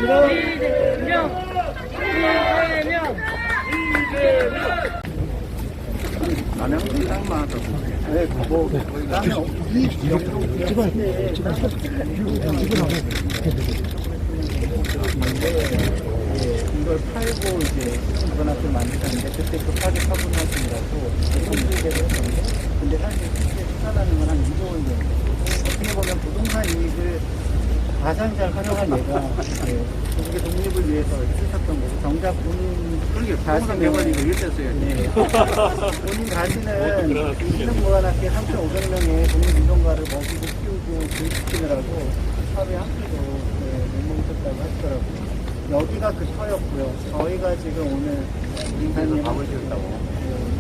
이걸 팔고 이제 부동산을 만드셨는데 그때 급하게 파고 나시느라고 손들게 했는데 근데 사실 실제 수사라는 건 한 2조 원 정도. 어떻게 보면 부동산 이익을 가산자를 활용한 얘가 국의 독립을 위해서 쓰셨던 거고 정작 본인 부동산 개발이고 이랬었어요. 네. 본인 자신은 신흥무관학회 3,500명의 독립유동가를 먹이고 키우고 교육시키느라고 사업에 한 푼도 못 먹었다고 하시더라고요. 여기가 그 터였고요. 저희가 지금 오늘 인사님 가보셨다고.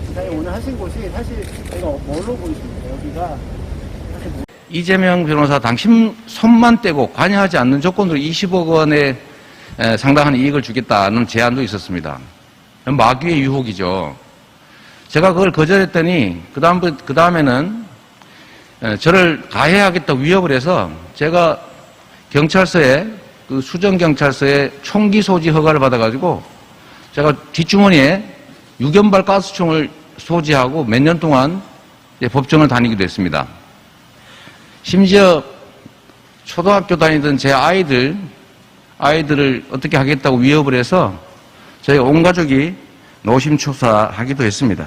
인사님 오늘 하신 곳이 사실 저희가 뭘로 보이십니까? 여기가 사실 이재명 변호사 당신 손만 떼고 관여하지 않는 조건으로 20억 원에 상당한 이익을 주겠다는 제안도 있었습니다. 마귀의 유혹이죠. 제가 그걸 거절했더니 그 다음에는 저를 가해하겠다고 위협을 해서 제가 경찰서에 그 수정경찰서에 총기 소지 허가를 받아가지고 제가 뒷주머니에 6연발 가스총을 소지하고 몇 년 동안 법정을 다니기도 했습니다. 심지어 초등학교 다니던 제 아이들을 어떻게 하겠다고 위협을 해서 저희 온 가족이 노심초사하기도 했습니다.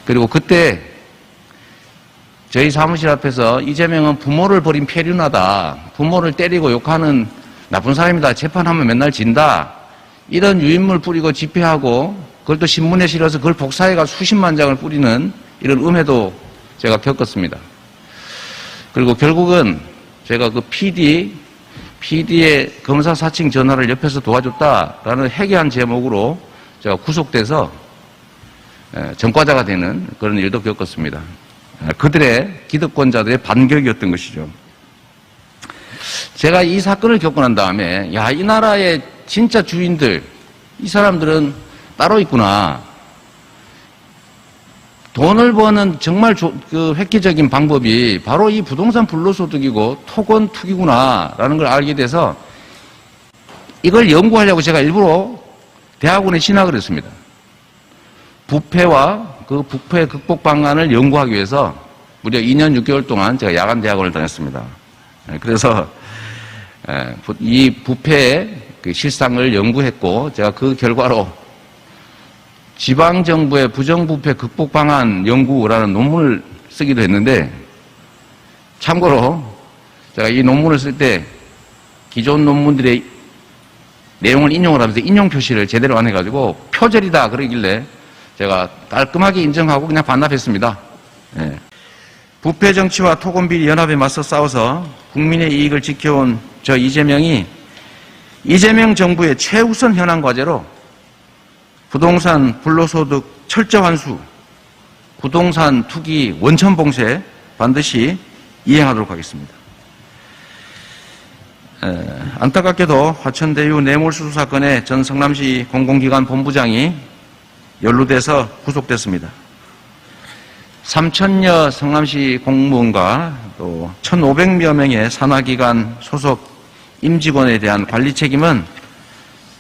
그리고 그때 저희 사무실 앞에서 이재명은 부모를 버린 폐륜하다, 부모를 때리고 욕하는 나쁜 사람이다, 재판하면 맨날 진다, 이런 유인물 뿌리고 집회하고 그걸 또 신문에 실어서 그걸 복사해가 수십만 장을 뿌리는 이런 음해도 제가 겪었습니다. 그리고 결국은 제가 그 PD의 검사 사칭 전화를 옆에서 도와줬다라는 해괴한 제목으로 제가 구속돼서 전과자가 되는 그런 일도 겪었습니다. 그들의 기득권자들의 반격이었던 것이죠. 제가 이 사건을 겪고 난 다음에 이 나라의 진짜 주인들, 이 사람들은 따로 있구나. 돈을 버는 정말 획기적인 방법이 바로 이 부동산 불로소득이고 토건 투기구나라는 걸 알게 돼서 이걸 연구하려고 제가 일부러 대학원에 진학을 했습니다. 부패와 그 부패 극복 방안을 연구하기 위해서 무려 2년 6개월 동안 제가 야간 대학원을 다녔습니다. 그래서 이 부패의 그 실상을 연구했고 제가 그 결과로 지방정부의 부정부패 극복 방안 연구라는 논문을 쓰기도 했는데 참고로 제가 이 논문을 쓸 때 기존 논문들의 내용을 인용을 하면서 인용 표시를 제대로 안 해가지고 표절이다 그러길래 제가 깔끔하게 인정하고 그냥 반납했습니다. 부패 정치와 토건 비리 연합에 맞서 싸워서 국민의 이익을 지켜온 저 이재명이 이재명 정부의 최우선 현안 과제로 부동산 불로소득 철저 환수, 부동산 투기 원천 봉쇄 반드시 이행하도록 하겠습니다. 안타깝게도 화천대유 뇌물수수 사건의 전 성남시 공공기관 본부장이 연루돼서 구속됐습니다. 3,000여 성남시 공무원과 또 1,500여 명의 산하기관 소속 임직원에 대한 관리 책임은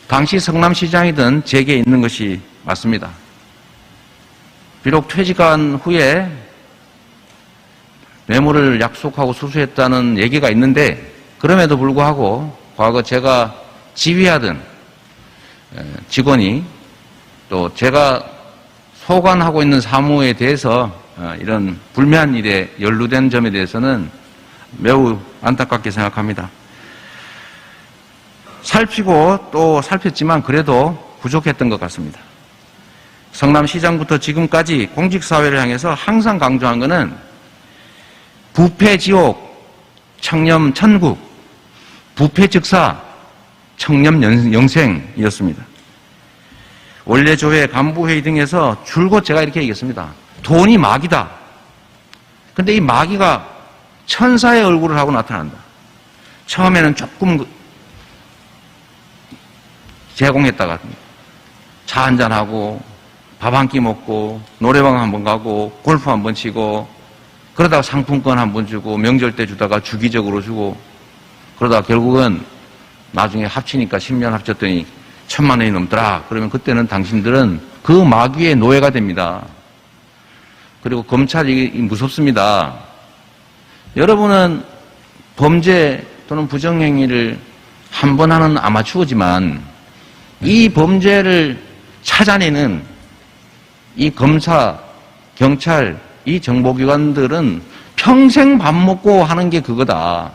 당시 성남시장이든 제게 있는 것이 맞습니다. 비록 퇴직한 후에 뇌물을 약속하고 수수했다는 얘기가 있는데 그럼에도 불구하고 과거 제가 지휘하던 직원이 또 제가 소관하고 있는 사무에 대해서 이런 불매한 일에 연루된 점에 대해서는 매우 안타깝게 생각합니다. 살피고 또 살폈지만 그래도 부족했던 것 같습니다. 성남시장부터 지금까지 공직사회를 향해서 항상 강조한 것은 부패지옥, 청렴 천국, 부패즉사, 청렴 영생이었습니다. 원내조회, 간부회의 등에서 줄곧 제가 이렇게 얘기했습니다. 돈이 마귀다. 근데 이 마귀가 천사의 얼굴을 하고 나타난다. 처음에는 조금 제공했다가 차 한잔하고 밥 한 끼 먹고 노래방 한번 가고 골프 한번 치고 그러다가 상품권 한번 주고 명절 때 주다가 주기적으로 주고 그러다가 결국은 나중에 합치니까 10년 합쳤더니 1,000만 원이 넘더라. 그러면 그때는 당신들은 그 마귀의 노예가 됩니다. 그리고 검찰이 무섭습니다. 여러분은 범죄 또는 부정행위를 한 번 하는 아마추어지만 이 범죄를 찾아내는 이 검사, 경찰, 이 정보기관들은 평생 밥 먹고 하는 게 그거다.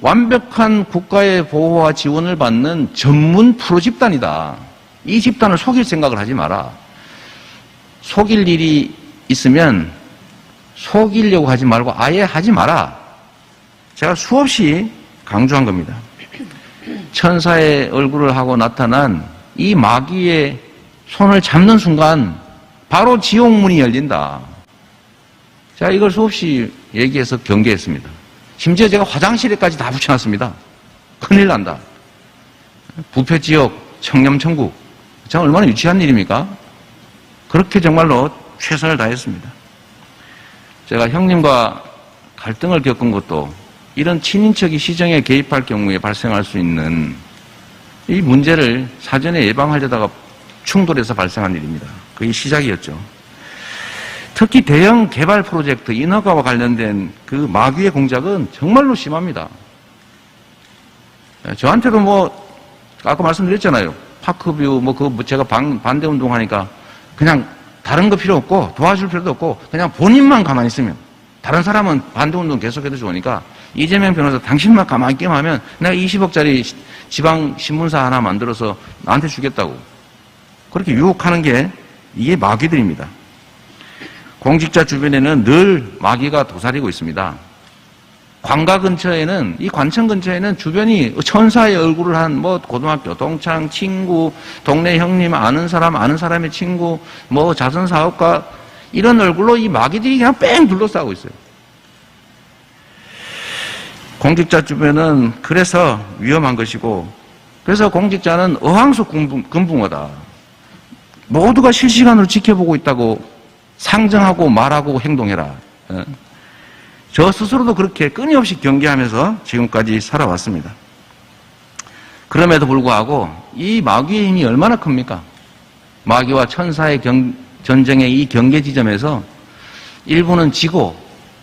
완벽한 국가의 보호와 지원을 받는 전문 프로 집단이다. 이 집단을 속일 생각을 하지 마라. 속일 일이 있으면 속이려고 하지 말고 아예 하지 마라. 제가 수없이 강조한 겁니다. 천사의 얼굴을 하고 나타난 이 마귀의 손을 잡는 순간 바로 지옥문이 열린다. 제가 이걸 수없이 얘기해서 경계했습니다. 심지어 제가 화장실에까지 다 붙여놨습니다. 큰일 난다. 부패지역, 청렴천국. 참 얼마나 유치한 일입니까? 그렇게 정말로 최선을 다했습니다. 제가 형님과 갈등을 겪은 것도 이런 친인척이 시정에 개입할 경우에 발생할 수 있는 이 문제를 사전에 예방하려다가 충돌해서 발생한 일입니다. 그게 시작이었죠. 특히 대형 개발 프로젝트, 인허가와 관련된 그 마귀의 공작은 정말로 심합니다. 저한테도 아까 말씀드렸잖아요. 파크뷰, 제가 반대 운동하니까 그냥 다른 거 필요 없고 도와줄 필요도 없고 그냥 본인만 가만히 있으면 다른 사람은 반대 운동 계속해도 좋으니까 이재명 변호사 당신만 가만히 있기만 하면 내가 20억짜리 지방 신문사 하나 만들어서 나한테 주겠다고. 그렇게 유혹하는 게 이게 마귀들입니다. 공직자 주변에는 늘 마귀가 도사리고 있습니다. 관가 근처에는, 이 관청 근처에는 주변이 천사의 얼굴을 한 고등학교 동창, 친구, 동네 형님, 아는 사람의 친구, 자선사업가, 이런 얼굴로 이 마귀들이 그냥 뺑 둘러싸고 있어요. 공직자 주변은 그래서 위험한 것이고, 그래서 공직자는 어항속 금붕어다. 모두가 실시간으로 지켜보고 있다고 상정하고 말하고 행동해라. 저 스스로도 그렇게 끊임없이 경계하면서 지금까지 살아왔습니다. 그럼에도 불구하고 이 마귀의 힘이 얼마나 큽니까? 마귀와 천사의 전쟁의 이 경계 지점에서 일부는 지고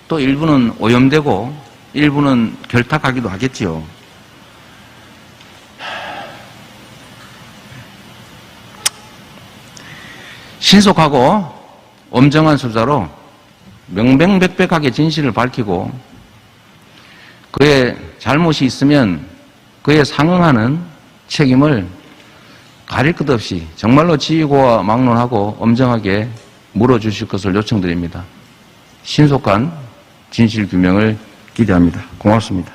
또 일부는 오염되고 일부는 결탁하기도 하겠지요. 신속하고 엄정한 수사로 명명백백하게 진실을 밝히고 그의 잘못이 있으면 그에 상응하는 책임을 가릴 것 없이 정말로 지휘고와 막론하고 엄정하게 물어주실 것을 요청드립니다. 신속한 진실규명을 기대합니다. 고맙습니다.